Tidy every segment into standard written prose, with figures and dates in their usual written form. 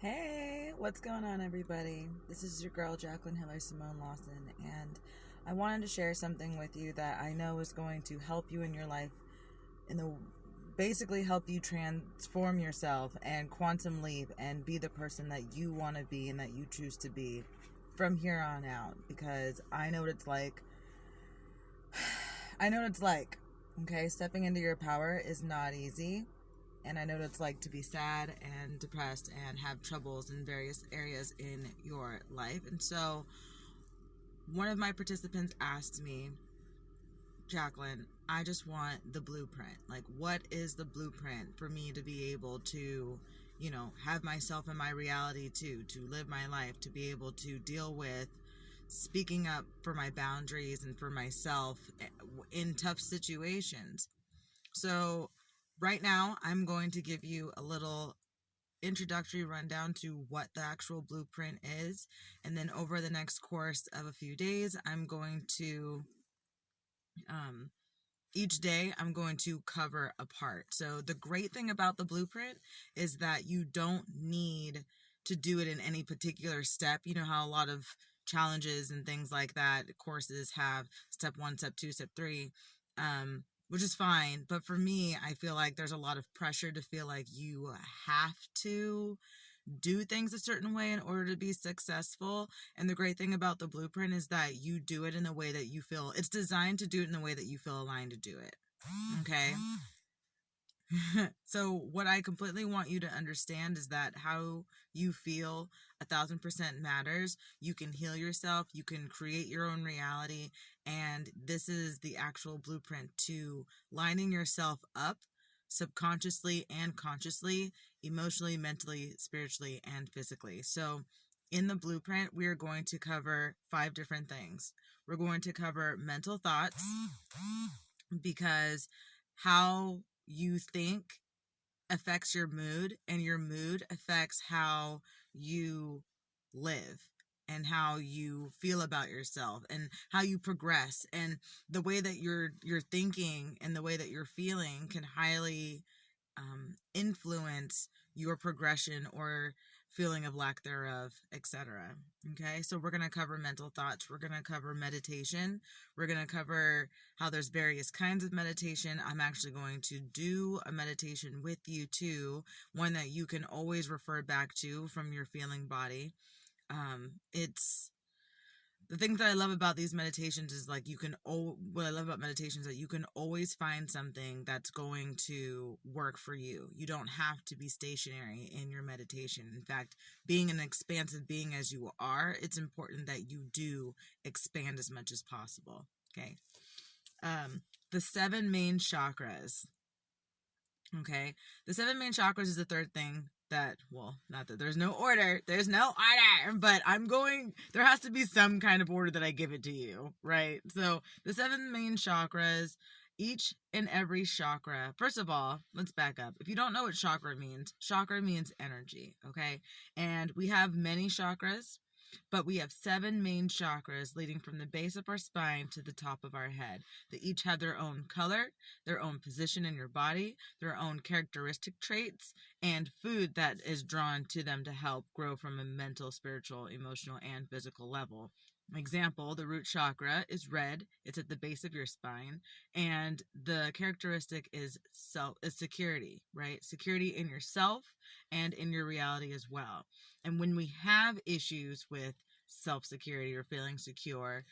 Hey, what's going on, everybody? This is your girl, Jacqueline, Hilary, Simone, Lawson, and I wanted to share something with you that I know is going to help you in your life, basically help you transform yourself and quantum leap and be the person that you want to be and that you choose to be from here on out. Because I know what it's like. Okay? Stepping into your power is not easy. And I know what it's like to be sad and depressed and have troubles in various areas in your life. And so one of my participants asked me, Jacqueline, I just want the blueprint. Like, what is the blueprint for me to be able to, have myself in my reality too, to live my life, to be able to deal with speaking up for my boundaries and for myself in tough situations. So right now, I'm going to give you a little introductory rundown to what the actual blueprint is. And then over the next course of a few days, I'm going to, each day, I'm going to cover a part. So the great thing about the blueprint is that you don't need to do it in any particular step. You know how a lot of challenges and things like that, courses have step 1, step 2, step 3. Which is fine. But for me, I feel like there's a lot of pressure to feel like you have to do things a certain way in order to be successful. And the great thing about the blueprint is that you do it in a way that you feel it's designed to do it in the way that you feel aligned to do it. Okay. So what I completely want you to understand is that how you feel 1,000% matters. You can heal yourself. You can create your own reality. And this is the actual blueprint to lining yourself up subconsciously and consciously, emotionally, mentally, spiritually, and physically. So in the blueprint, we are going to cover 5 different things. We're going to cover mental thoughts, because how you think affects your mood, and your mood affects how you live and how you feel about yourself and how you progress. And the way that you're thinking and the way that you're feeling can highly influence your progression or feeling of lack thereof, etc. Okay, so we're going to cover mental thoughts. We're going to cover meditation. We're going to cover how there's various kinds of meditation. I'm actually going to do a meditation with you too, one that you can always refer back to from your feeling body. It's the thing that I love about these meditations is like what I love about meditations is that you can always find something that's going to work for you. You don't have to be stationary in your meditation. In fact, being an expansive being as you are, it's important that you do expand as much as possible. Okay. The 7 main chakras. Okay. The 7 main chakras is the third thing not that there's no order, but there has to be some kind of order that I give it to you, right? So the 7 main chakras, each and every chakra, first of all, let's back up. If you don't know what chakra means energy, okay? And we have many chakras, but we have 7 main chakras leading from the base of our spine to the top of our head. They each have their own color, their own position in your body, their own characteristic traits, and food that is drawn to them to help grow from a mental, spiritual, emotional, and physical level. Example, the root chakra is red. It's at the base of your spine. And the characteristic is security, right? Security in yourself and in your reality as well. And when we have issues with self-security or feeling secure,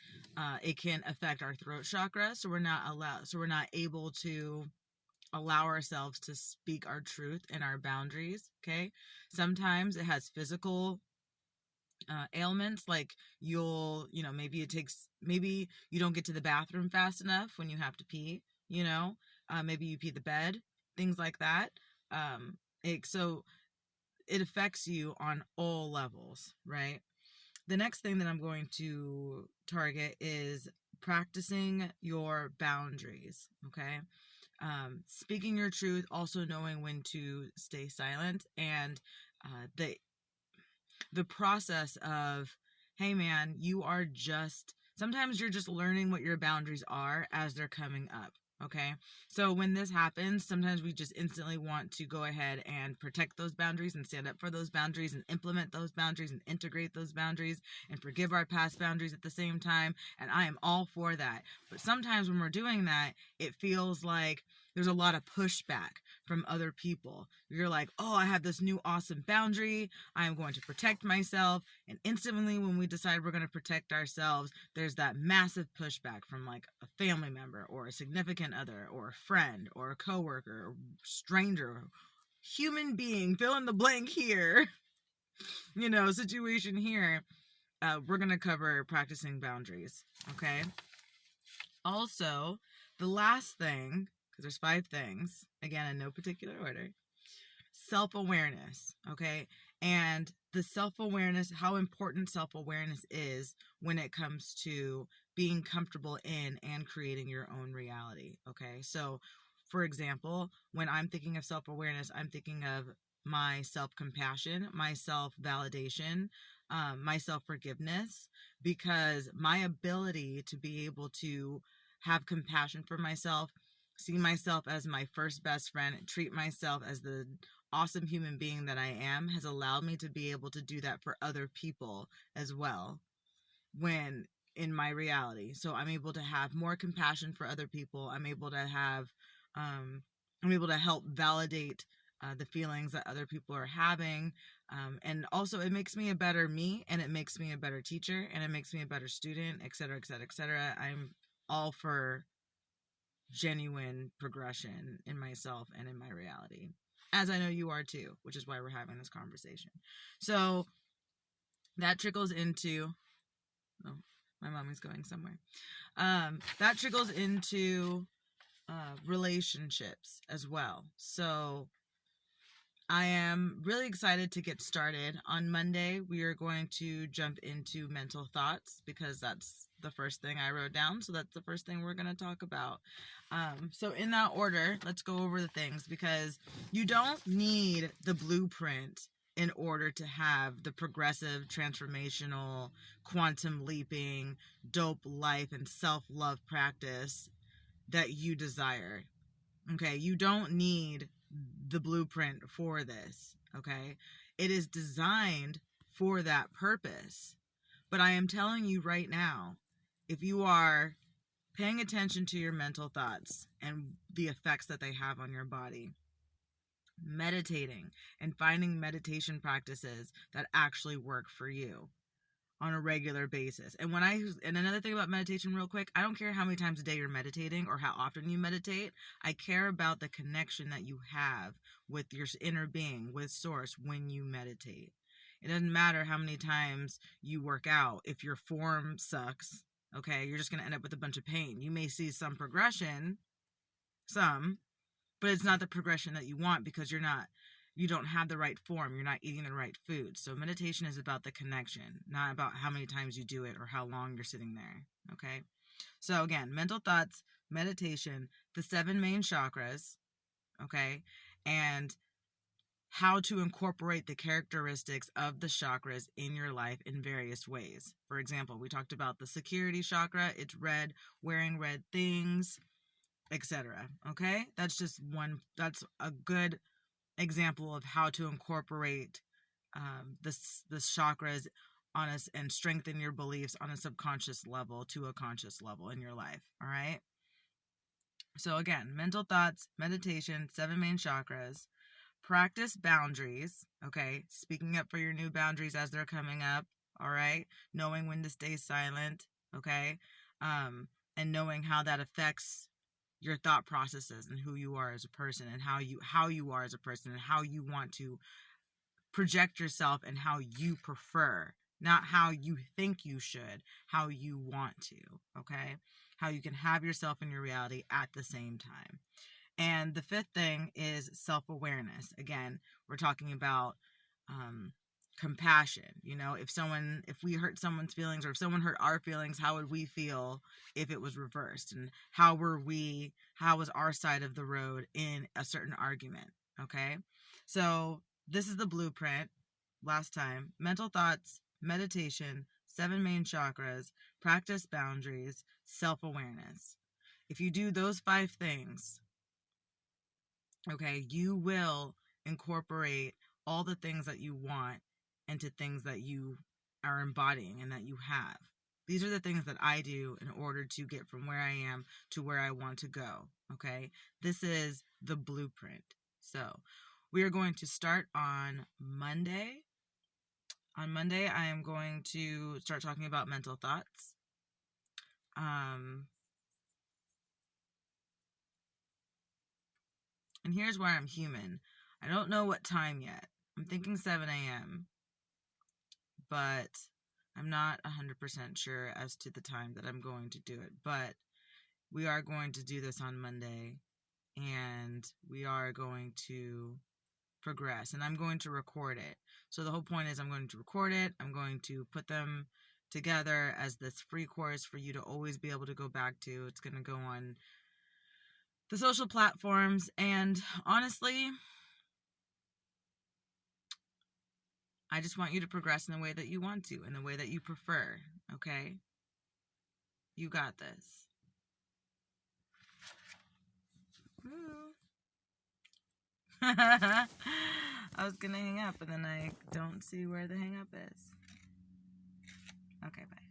it can affect our throat chakra. So we're not able to allow ourselves to speak our truth and our boundaries. Okay. Sometimes it has physical ailments, like maybe you don't get to the bathroom fast enough when you have to pee, maybe you pee the bed, things like that. So it affects you on all levels, right? The next thing that I'm going to target is practicing your boundaries. Okay. Speaking your truth, also knowing when to stay silent, and the process of, hey man, sometimes you're just learning what your boundaries are as they're coming up. Okay. So when this happens, sometimes we just instantly want to go ahead and protect those boundaries and stand up for those boundaries and implement those boundaries and integrate those boundaries and forgive our past boundaries at the same time. And I am all for that. But sometimes when we're doing that, it feels like there's a lot of pushback from other people. You're like, oh, I have this new awesome boundary. I am going to protect myself. And instantly, when we decide we're going to protect ourselves, there's that massive pushback from like a family member or a significant other or a friend or a coworker or stranger, human being, fill in the blank here, situation here. We're going to cover practicing boundaries. Okay. Also, the last thing, because there's 5 things, again, in no particular order, self-awareness. Okay. And the self-awareness, how important self-awareness is when it comes to being comfortable in and creating your own reality. Okay. So, for example, when I'm thinking of self-awareness, I'm thinking of my self-compassion, my self-validation, my self-forgiveness, because my ability to be able to have compassion for myself, see myself as my first best friend, treat myself as the awesome human being that I am, has allowed me to be able to do that for other people as well when in my reality. So I'm able to have more compassion for other people. I'm able to help validate the feelings that other people are having. And also it makes me a better me, and it makes me a better teacher, and it makes me a better student, et cetera, et cetera, et cetera. I'm all for genuine progression in myself and in my reality, as I know you are too, which is why we're having this conversation. So that trickles into, oh, my mommy's going somewhere. That trickles into relationships as well. So I am really excited to get started. On Monday, we are going to jump into mental thoughts, because that's the first thing I wrote down. So that's the first thing we're going to talk about. So in that order, let's go over the things, because you don't need the blueprint in order to have the progressive, transformational, quantum leaping, dope life and self-love practice that you desire. Okay, you don't need the blueprint for this. Okay, it is designed for that purpose. But I am telling you right now, if you are paying attention to your mental thoughts and the effects that they have on your body, meditating and finding meditation practices that actually work for you on a regular basis. And another thing about meditation real quick, I don't care how many times a day you're meditating or how often you meditate. I care about the connection that you have with your inner being, with source, when you meditate. It doesn't matter how many times you work out. If your form sucks, okay, you're just going to end up with a bunch of pain. You may see some progression, but it's not the progression that you want, because you don't have the right form. You're not eating the right food. So meditation is about the connection, not about how many times you do it or how long you're sitting there. Okay. So again, mental thoughts, meditation, the 7 main chakras. Okay. And how to incorporate the characteristics of the chakras in your life in various ways. For example, we talked about the security chakra. It's red, wearing red things, etc. Okay. That's a good example of how to incorporate the chakras on us and strengthen your beliefs on a subconscious level to a conscious level in your life. All right. So again, mental thoughts, meditation, 7 main chakras, practice boundaries. Okay. Speaking up for your new boundaries as they're coming up. All right. Knowing when to stay silent. Okay. And knowing how that affects your thought processes and who you are as a person, and how you are as a person, and how you want to project yourself, and how you prefer, not how you think you should, how you want to. Okay, how you can have yourself in your reality at the same time. And the 5th thing is self-awareness. Again, we're talking about compassion. If we hurt someone's feelings, or if someone hurt our feelings, how would we feel if it was reversed? And how was our side of the road in a certain argument? Okay. So this is the blueprint. Last time: mental thoughts, meditation, 7 main chakras, practice boundaries, self-awareness. If you do those 5 things, okay, you will incorporate all the things that you want into things that you are embodying and that you have. These are the things that I do in order to get from where I am to where I want to go, okay? This is the blueprint. So, we are going to start on Monday. On Monday, I am going to start talking about mental thoughts. And here's where I'm human. I don't know what time yet. I'm thinking 7 a.m., but I'm not 100% sure as to the time that I'm going to do it. But we are going to do this on Monday, and we are going to progress, and I'm going to record it. So the whole point is I'm going to record it. I'm going to put them together as this free course for you to always be able to go back to. It's going to go on the social platforms, and honestly, I just want you to progress in the way that you want to, in the way that you prefer, okay? You got this. I was gonna hang up, and then I don't see where the hang up is. Okay, bye.